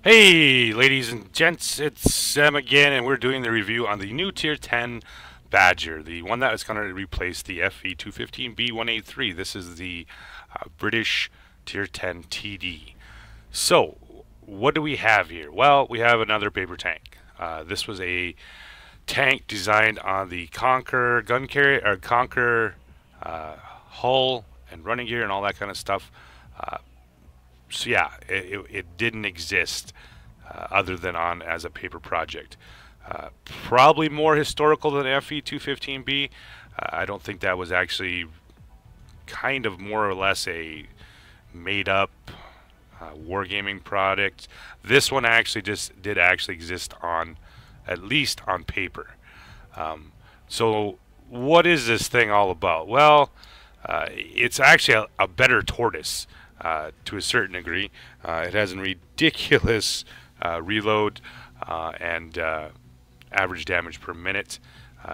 Hey, ladies and gents, it's Sam again, and we're doing the review on the new Tier 10 Badger, the one that is going to replace the FE215B183. This is the British Tier 10 TD. So, what do we have here? Well, we have another paper tank. This was a tank designed on the Conquer gun carrier, or Conquer hull and running gear and all that kind of stuff. So yeah, it didn't exist other than on as a paper project. Probably more historical than FE215B. I don't think that was actually kind of more or less a made-up wargaming product. This one actually just did actually exist on, at least on paper. So what is this thing all about? Well, it's actually a better tortoise. To a certain degree. It has a ridiculous reload and average damage per minute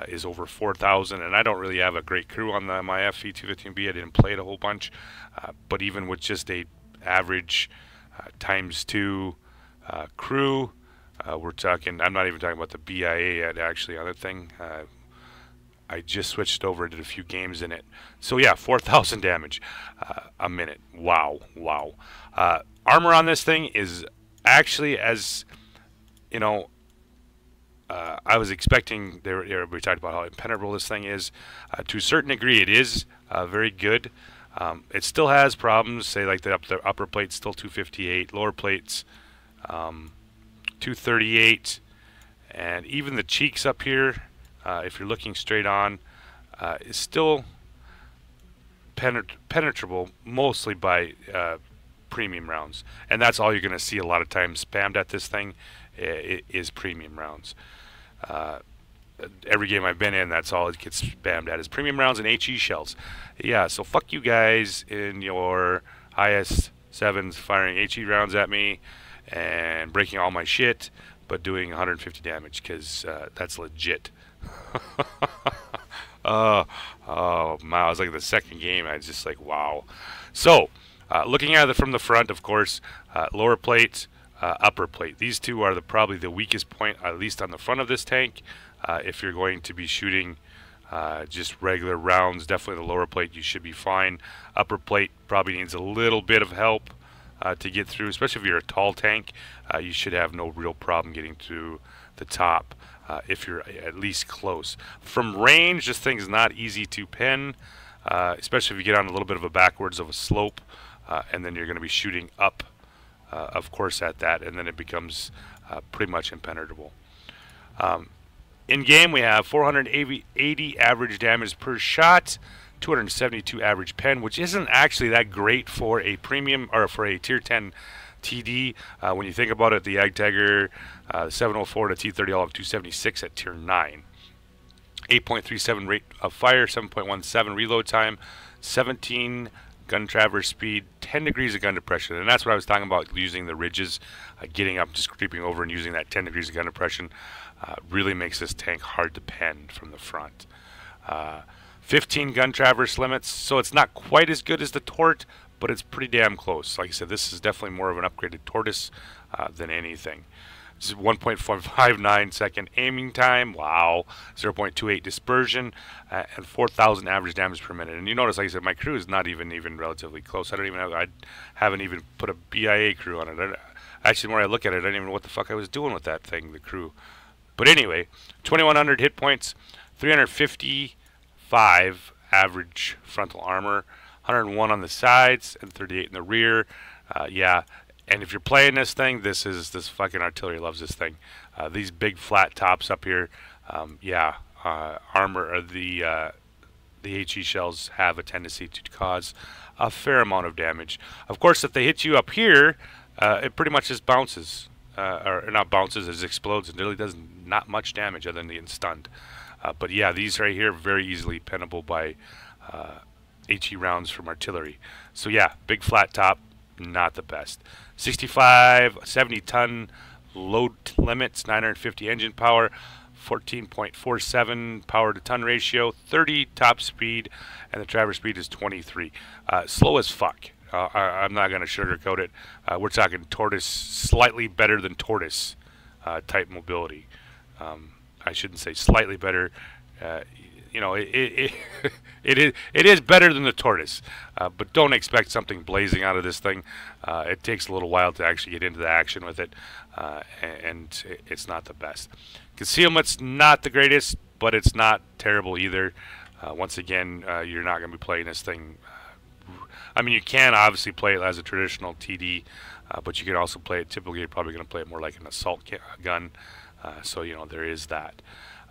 is over 4,000, and I don't really have a great crew on my FE215B. I didn't play it a whole bunch, but even with just a average ×2 crew, we're talking, I'm not even talking about the BIA yet actually on that thing. I just switched over, did a few games in it. So yeah, 4,000 damage a minute. Wow, wow. Armor on this thing is actually, as you know, I was expecting. We talked about how impenetrable this thing is. To a certain degree, it is very good. It still has problems. Say like the upper plate's still 258, lower plate's 238, and even the cheeks up here. If you're looking straight on, is still penetrable mostly by premium rounds, and that's all you're going to see a lot of times spammed at this thing is premium rounds. Every game I've been in, that's all it gets spammed at is premium rounds and HE shells. Yeah, so fuck you guys in your IS-7s firing HE rounds at me and breaking all my shit, but doing 150 damage because that's legit. Oh man, I was like the second game. I was just like, wow. So, looking at it from the front, of course, lower plate, upper plate. These two are probably the weakest point, at least on the front of this tank. If you're going to be shooting just regular rounds, definitely the lower plate you should be fine. Upper plate probably needs a little bit of help to get through, especially if you're a tall tank. You should have no real problem getting to the top. If you're at least close. From range, this thing is not easy to pin, especially if you get on a little bit of a backwards of a slope, and then you're going to be shooting up, of course, at that, and then it becomes pretty much impenetrable. In game, we have 480 average damage per shot, 272 average pen, which isn't actually that great for a premium or for a tier 10 TD. When you think about it, the Ag Tiger 704 to T30 all have 276 at tier 9. 8.37 rate of fire, 7.17 reload time, 17 gun traverse speed, 10 degrees of gun depression. And that's what I was talking about, using the ridges, getting up, just creeping over and using that 10 degrees of gun depression really makes this tank hard to pen from the front. 15 gun traverse limits, so it's not quite as good as the Tort, but it's pretty damn close. Like I said, this is definitely more of an upgraded Tortoise than anything. This is 1.59 second aiming time, wow, 0.28 dispersion, and 4,000 average damage per minute. And you notice, like I said, my crew is not even relatively close. I haven't even put a BIA crew on it. Actually, the more I look at it, I don't even know what the fuck I was doing with that thing, the crew. But anyway, 2,100 hit points, 355 average frontal armor, 101 on the sides and 38 in the rear. Yeah, and if you're playing this thing, this fucking artillery loves this thing. These big flat tops up here, yeah, armor or the HE shells have a tendency to cause a fair amount of damage. Of course, if they hit you up here, it pretty much just bounces, or not bounces, it explodes and really does not much damage other than getting stunned. But yeah, these right here very easily pennable by HE rounds from artillery. So yeah, big flat top, not the best. 65, 70 ton load limits, 950 engine power, 14.47 power to ton ratio, 30 top speed, and the traverse speed is 23. Slow as fuck. I'm not going to sugarcoat it. We're talking tortoise, slightly better than tortoise type mobility. I shouldn't say slightly better. You know, it is better than the tortoise, but don't expect something blazing out of this thing. It takes a little while to actually get into the action with it, and it's not the best. Concealment's not the greatest, but it's not terrible either. Once again, you're not going to be playing this thing. I mean, you can obviously play it as a traditional TD, but you can also play it. Typically, you're probably going to play it more like an assault gun. So you know there is that.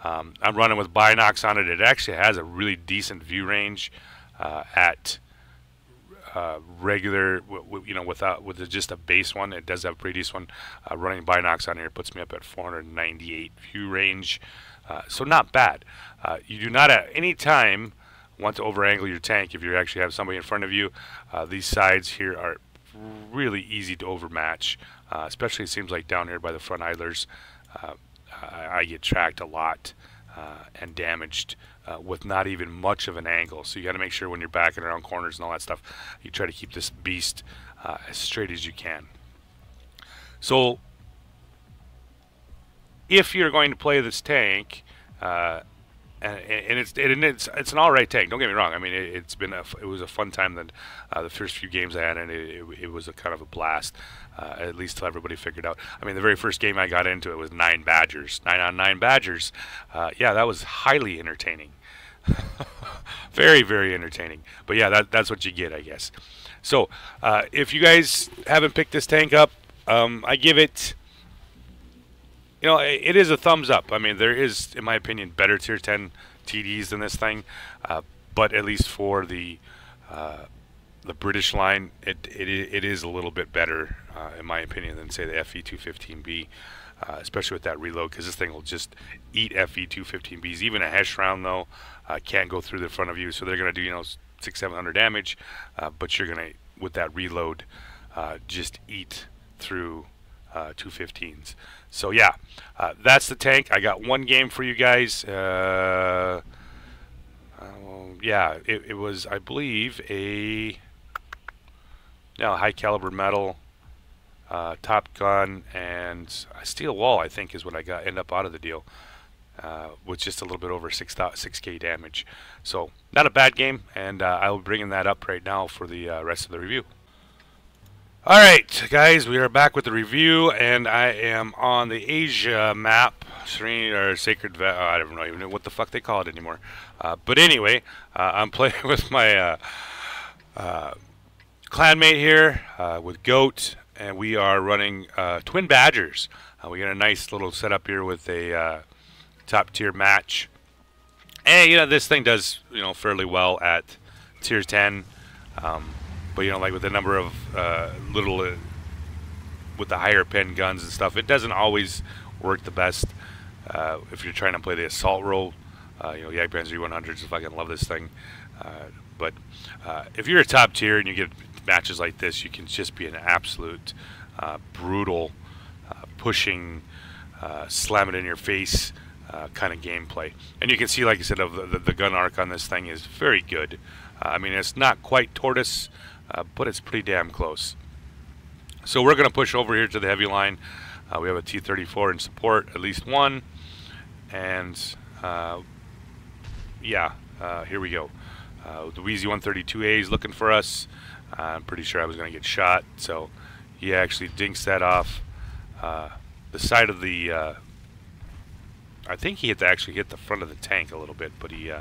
I'm running with binocs on it. It actually has a really decent view range at regular, you know, with just a base one. It does have a pretty decent one. Running binocs on here puts me up at 498 view range, so not bad. You do not at any time want to over-angle your tank if you actually have somebody in front of you. These sides here are really easy to overmatch, especially it seems like down here by the front idlers. I get tracked a lot and damaged with not even much of an angle. So you got to make sure when you're backing around corners and all that stuff, you try to keep this beast as straight as you can. So if you're going to play this tank, and it's an all right tank. Don't get me wrong. I mean, it was a fun time. That the first few games I had, and it was a kind of a blast. At least till everybody figured out. I mean, the very first game I got into it was 9 Badgers, 9-on-9 Badgers. Yeah, that was highly entertaining. Very, very entertaining. But yeah, that's what you get, I guess. So if you guys haven't picked this tank up, I give it. You know, it is a thumbs up. I mean, there is, in my opinion, better tier 10 TDs than this thing, but at least for the British line, it is a little bit better, in my opinion, than say the FE215B, especially with that reload, because this thing will just eat FE215Bs. Even a Hesh round, though, can't go through the front of you, so they're going to do, you know, 600-700 damage, but you're going to, with that reload, just eat through 215s. So yeah, that's the tank. I got one game for you guys. Yeah, it was, I believe, a high caliber metal, top gun, and a steel wall, I think, is what I got end up out of the deal, with just a little bit over 6K damage. So not a bad game, and I'll be bringing that up right now for the rest of the review. Alright guys, we are back with the review, and I am on the Asia map, Serene or Sacred Valley. I don't know even what the fuck they call it anymore. But anyway, I'm playing with my clanmate here with Goat, and we are running Twin Badgers. We got a nice little setup here with a top tier match. And you know, this thing does, you know, fairly well at tier 10. But you know, like with the number of with the higher pen guns and stuff, it doesn't always work the best if you're trying to play the assault role. You know, Jagdpanzer E100s, if I can love this thing. But if you're a top tier and you get matches like this, you can just be an absolute brutal, pushing, slam it in your face kind of gameplay. And you can see, like I said, of the gun arc on this thing is very good. I mean, it's not quite tortoise, but it's pretty damn close. So we're going to push over here to the heavy line. We have a T-34 in support, at least one. And yeah, here we go. The Wheezy 132A is looking for us. I'm pretty sure I was going to get shot. So he actually dinks that off the side of the... I think he actually hit the front of the tank a little bit, but he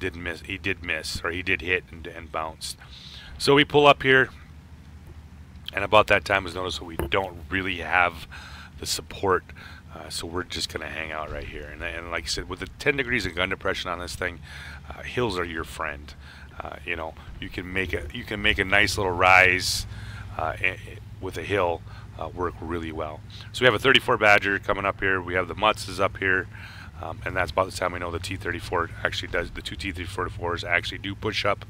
did miss. He did miss, or he did hit and bounced. So we pull up here, and about that time was noticed that we don't really have the support, so we're just gonna hang out right here. And like I said, with the 10 degrees of gun depression on this thing, hills are your friend. You know, you can make a nice little rise with a hill work really well. So we have a 34 Badger coming up here. We have the Mutzes up here. And that's about the time we know the T-34 actually does. The two T-34s actually do push up.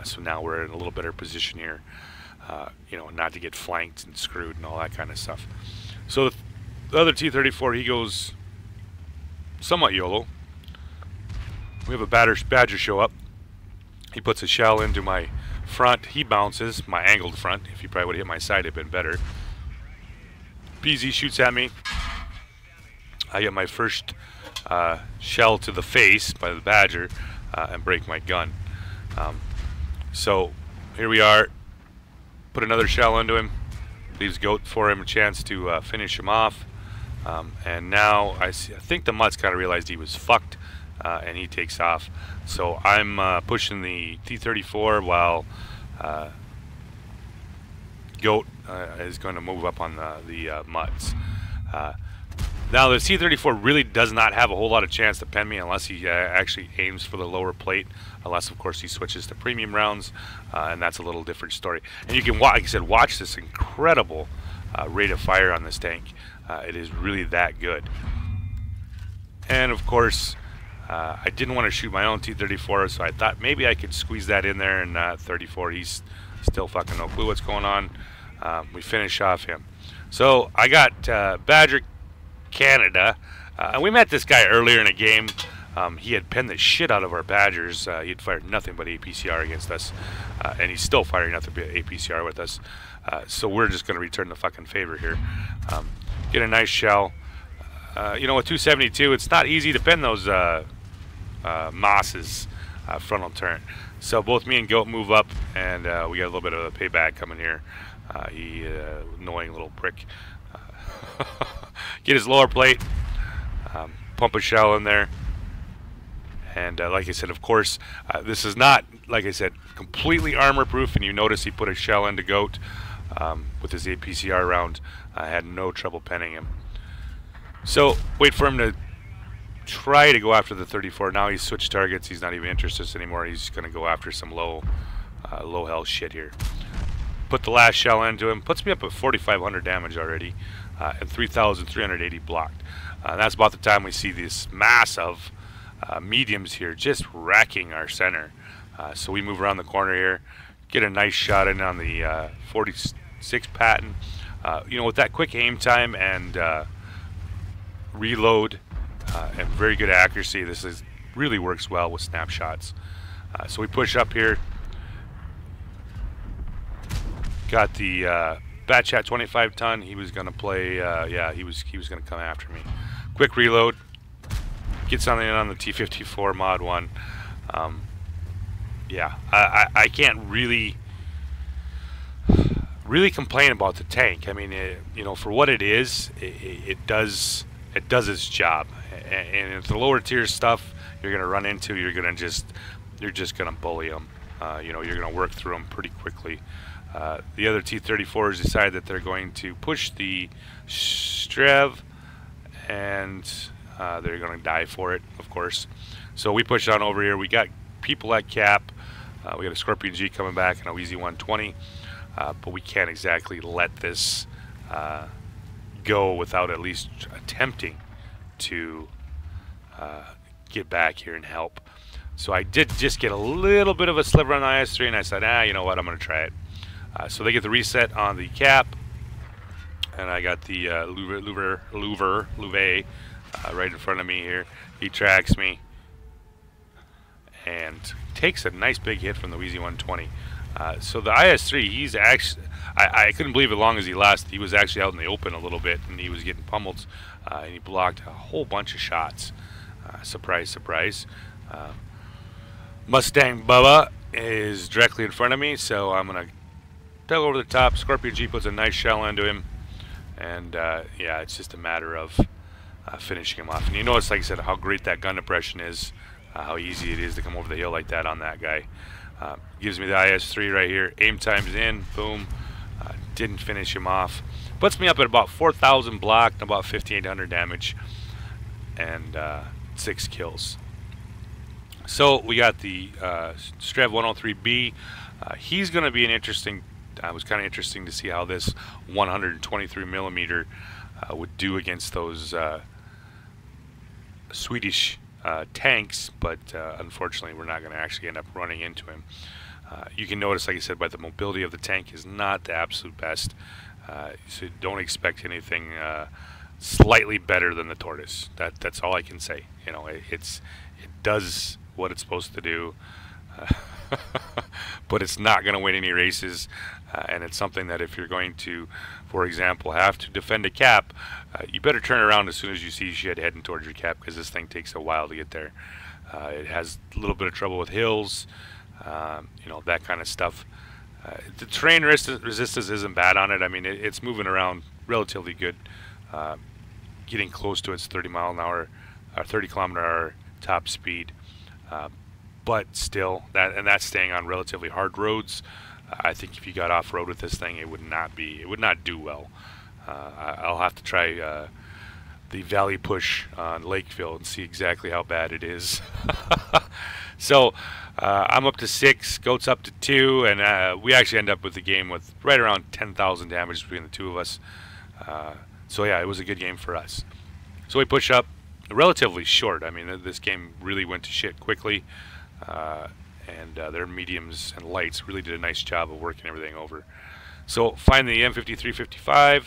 So now we're in a little better position here, you know, not to get flanked and screwed and all that kind of stuff. So the other T-34, he goes somewhat YOLO. We have a Badger show up. He puts a shell into my front. He bounces. My angled front. If he probably would have hit my side, it'd been better. BZ shoots at me. I get my first shell to the face by the Badger and break my gun. So here we are. Put another shell into him. Leaves Goat for him a chance to finish him off. And now I think the Mutt's kind of realized he was fucked, and he takes off. So I'm pushing the T-34 while Goat is going to move up on the Mutts. Now the T-34 really does not have a whole lot of chance to pen me unless he actually aims for the lower plate, unless of course he switches to premium rounds, and that's a little different story. And you can, like I said, watch this incredible rate of fire on this tank. It is really that good. And of course, I didn't want to shoot my own T-34, so I thought maybe I could squeeze that in there, and 34, he's still fucking no clue what's going on. We finish off him. So I got Badger Canada. We met this guy earlier in a game. He had penned the shit out of our Badgers. He had fired nothing but APCR against us, and he's still firing nothing but APCR with us. So we're just going to return the fucking favor here. Get a nice shell. You know, with 272, it's not easy to pen those Mosses frontal turret. So both me and Goat move up, and we got a little bit of a payback coming here. He annoying little prick. Get his lower plate, pump a shell in there, and like I said, of course, this is not, like I said, completely armor proof, and you notice he put a shell into Goat with his APCR round. I had no trouble penning him. So wait for him to try to go after the 34. Now he's switched targets. He's not even interested anymore. He's going to go after some low health shit here. Put the last shell into him. Puts me up at 4,500 damage already, and 3,380 blocked. That's about the time we see this mass of mediums here just wrecking our center. So we move around the corner here, get a nice shot in on the 46 Patton. You know, with that quick aim time and reload and very good accuracy, this really works well with snapshots. So we push up here. Got the Batchat 25 ton. He was gonna play. Yeah, he was gonna come after me. Quick reload. Get something in on the T-54 Mod 1. Yeah, I can't really complain about the tank. I mean, you know, for what it is, it does its job. And if the lower tier stuff you're gonna run into, you're just gonna bully them. You know, you're gonna work through them pretty quickly. The other T-34s decide that they're going to push the Strev, and they're going to die for it, of course. So we push on over here. We got people at cap. We got a Scorpion G coming back and a Wheezy 120, but we can't exactly let this go without at least attempting to get back here and help. So I did just get a little bit of a sliver on the IS-3, and I said, you know what, I'm going to try it. So they get the reset on the cap, and I got the Louver right in front of me here. He tracks me and takes a nice big hit from the Wheezy 120. So the IS-3, he's actually, I couldn't believe it long as he lasted. He was actually out in the open a little bit, and he was getting pummeled, and he blocked a whole bunch of shots. Surprise, surprise. Mustang Bubba is directly in front of me, so I'm going to tug over the top. Scorpion G puts a nice shell into him, and yeah, it's just a matter of finishing him off. And you notice, like I said, how great that gun depression is, how easy it is to come over the hill like that on that guy. Gives me the IS-3 right here. Aim time's in, boom. Didn't finish him off. Puts me up at about 4,000 blocked and about 5,800 damage, and 6 kills. So we got the Strev 103B. He's going to be an interesting. It was kind of interesting to see how this 123 millimeter would do against those Swedish tanks, but unfortunately we're not going to actually end up running into him. You can notice, like I said, by the mobility of the tank is not the absolute best, so don't expect anything slightly better than the Tortoise. That's all I can say. You know, it does what it's supposed to do. but it's not going to win any races, and it's something that if you're going to, for example, have to defend a cap, you better turn around as soon as you see shit heading towards your cap, because this thing takes a while to get there. It has a little bit of trouble with hills, you know, that kind of stuff. The terrain resistance isn't bad on it. I mean, it's moving around relatively good, getting close to its 30 mile an hour, 30 kilometer an hour top speed. But still, that's staying on relatively hard roads. I think if you got off road with this thing, it would not do well. I'll have to try the valley push on Lakeville and see exactly how bad it is. So I'm up to 6, Goat's up to 2, and we actually end up with the game with right around 10,000 damage between the two of us. So yeah, it was a good game for us. So we push up, relatively short. I mean, this game really went to shit quickly, and their mediums and lights really did a nice job of working everything over. So find the M5355,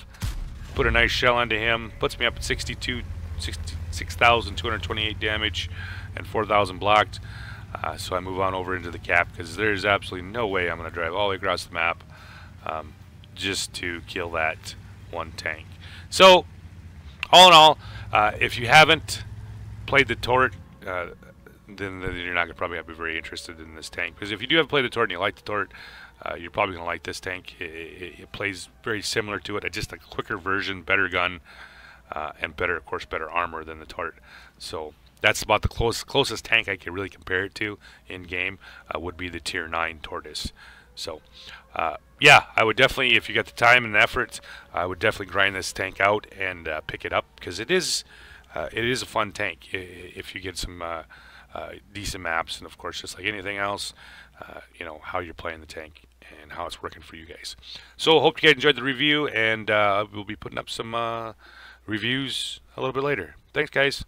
put a nice shell onto him, puts me up at 6,228 damage and 4,000 blocked. So I move on over into the cap, because there's absolutely no way I'm going to drive all the way across the map just to kill that one tank. So all in all, if you haven't played the turret, then you're not probably going to be very interested in this tank. Because if you do have played the turret and you like the turret, you're probably going to like this tank. It plays very similar to it, just a quicker version, better gun, and better, of course, better armor than the turret. So that's about the closest tank I can really compare it to in game, would be the Tier 9 Tortoise. So yeah, I would definitely, if you got the time and the effort, I would definitely grind this tank out and pick it up, because it is a fun tank if you get some decent maps, and of course, just like anything else, you know, how you're playing the tank and how it's working for you guys. So hope you guys enjoyed the review, and we'll be putting up some reviews a little bit later. Thanks, guys.